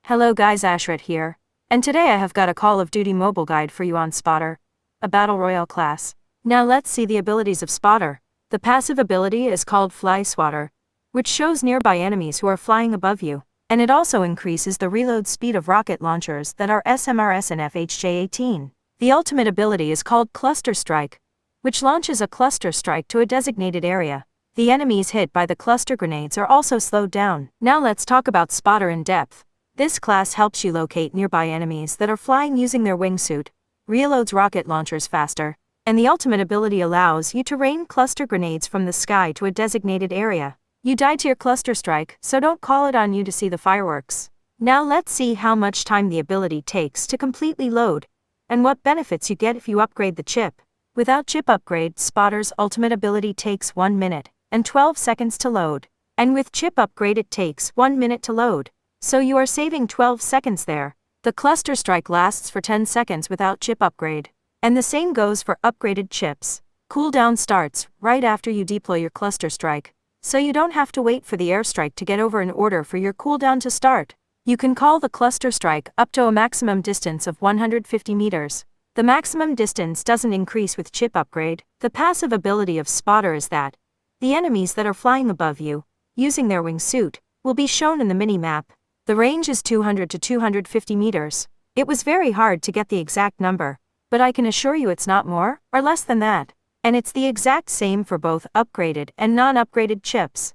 Hello guys, Ashrit here, and today I have got a Call of Duty mobile guide for you on Spotter, a Battle Royale class. Now let's see the abilities of Spotter. The passive ability is called Fly Swatter, which shows nearby enemies who are flying above you, and it also increases the reload speed of rocket launchers that are SMRS and FHJ-18. The ultimate ability is called Cluster Strike, which launches a cluster strike to a designated area. The enemies hit by the cluster grenades are also slowed down. Now let's talk about Spotter in depth. This class helps you locate nearby enemies that are flying using their wingsuit, reloads rocket launchers faster, and the ultimate ability allows you to rain cluster grenades from the sky to a designated area. You died to your cluster strike, so don't call it on you to see the fireworks. Now let's see how much time the ability takes to completely load, and what benefits you get if you upgrade the chip. Without chip upgrade, Spotter's ultimate ability takes 1 minute and 12 seconds to load, and with chip upgrade it takes 1 minute to load. So you are saving 12 seconds there. The cluster strike lasts for 10 seconds without chip upgrade. And the same goes for upgraded chips. Cooldown starts right after you deploy your cluster strike, so you don't have to wait for the airstrike to get over in order for your cooldown to start. You can call the cluster strike up to a maximum distance of 150 meters. The maximum distance doesn't increase with chip upgrade. The passive ability of Spotter is that the enemies that are flying above you, using their wingsuit, will be shown in the mini-map. The range is 200 to 250 meters. It was very hard to get the exact number, but I can assure you it's not more or less than that. And it's the exact same for both upgraded and non-upgraded chips.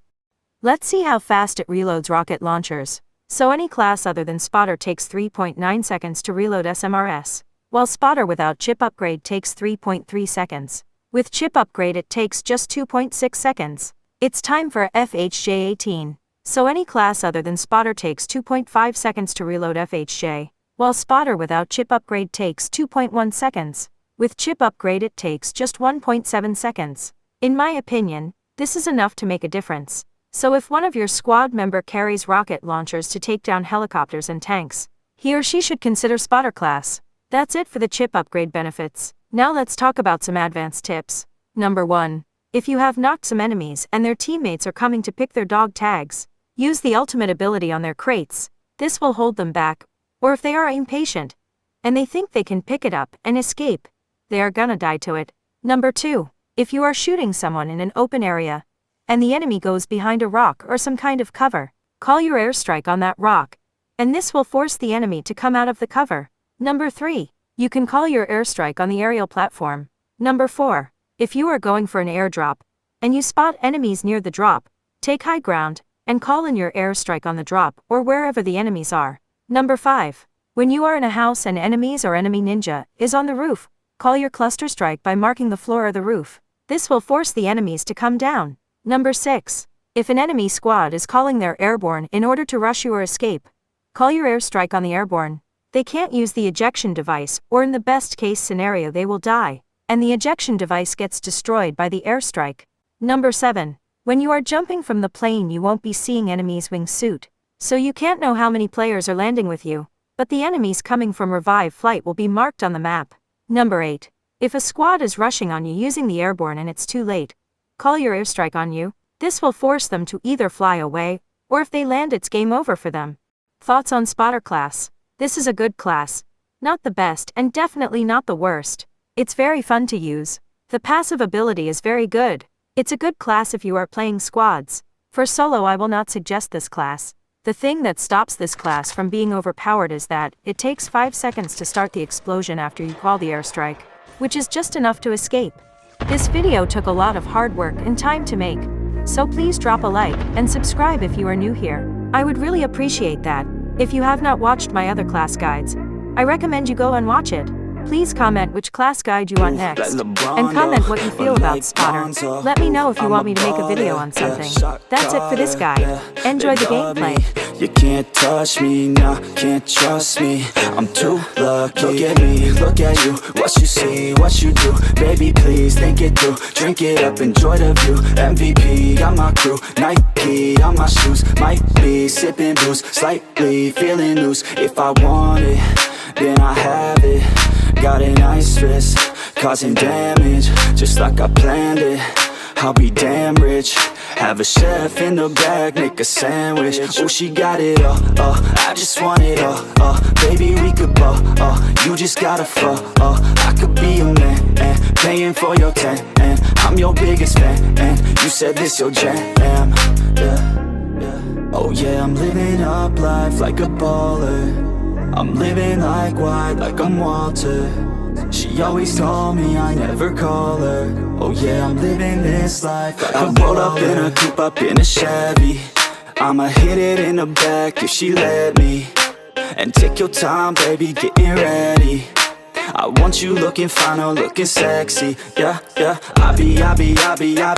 Let's see how fast it reloads rocket launchers. So any class other than Spotter takes 3.9 seconds to reload SMRS, while Spotter without chip upgrade takes 3.3 seconds. With chip upgrade it takes just 2.6 seconds. It's time for FHJ-18. So any class other than Spotter takes 2.5 seconds to reload FHJ, while Spotter without chip upgrade takes 2.1 seconds. With chip upgrade it takes just 1.7 seconds. In my opinion, this is enough to make a difference. So if one of your squad member carries rocket launchers to take down helicopters and tanks, he or she should consider Spotter class. That's it for the chip upgrade benefits. Now let's talk about some advanced tips. Number 1. If you have knocked some enemies and their teammates are coming to pick their dog tags, use the ultimate ability on their crates. This will hold them back, or if they are impatient, and they think they can pick it up and escape, they are gonna die to it. Number 2. If you are shooting someone in an open area, and the enemy goes behind a rock or some kind of cover, call your airstrike on that rock, and this will force the enemy to come out of the cover. Number 3. You can call your airstrike on the aerial platform. Number 4. If you are going for an airdrop, and you spot enemies near the drop, take high ground, and call in your airstrike on the drop or wherever the enemies are. Number 5. When you are in a house and enemies or enemy ninja is on the roof, call your cluster strike by marking the floor or the roof. This will force the enemies to come down. Number 6. If an enemy squad is calling their airborne in order to rush you or escape, call your airstrike on the airborne. They can't use the ejection device, or in the best case scenario they will die, and the ejection device gets destroyed by the airstrike. Number 7. When you are jumping from the plane you won't be seeing enemies' wingsuit, so you can't know how many players are landing with you, but the enemies coming from revive flight will be marked on the map. Number 8. If a squad is rushing on you using the airborne and it's too late, call your airstrike on you. This will force them to either fly away, or if they land it's game over for them. Thoughts on Spotter class? This is a good class. Not the best and definitely not the worst. It's very fun to use. The passive ability is very good. It's a good class if you are playing squads. For solo I will not suggest this class. The thing that stops this class from being overpowered is that it takes 5 seconds to start the explosion after you call the airstrike, which is just enough to escape. This video took a lot of hard work and time to make, so please drop a like and subscribe if you are new here. I would really appreciate that. If you have not watched my other class guides, I recommend you go and watch it. Please comment which class guide you want next, and comment what you feel about Spotter. Let me know if you want me to make a video on something. That's it for this guide. Enjoy the gameplay. You can't touch me, nah, can't trust me. I'm too lucky. Look at me, look at you. What you see, what you do. Baby, please think it through. Drink it up, enjoy the view. MVP, got my crew. Nike on my shoes. Might be sipping booze, slightly feeling loose. If I want it, then I have it. Got an ice wrist, causing damage, just like I planned it. I'll be damn rich Have a chef in the back, make a sandwich. Oh, she got it all, I just want it all, baby, we could ball, you just gotta fall, I could be a man, and paying for your tan, and I'm your biggest fan, and you said this your jam, yeah. Oh yeah, I'm living up life like a baller. I'm living like white, like I'm Walter. She always told me I never call her. Oh yeah, I'm living this life like I roll up in a coupe, up in a Chevy. I'ma hit it in the back if she let me. And take your time, baby, getting ready. I want you looking fine or looking sexy. Yeah, yeah, I be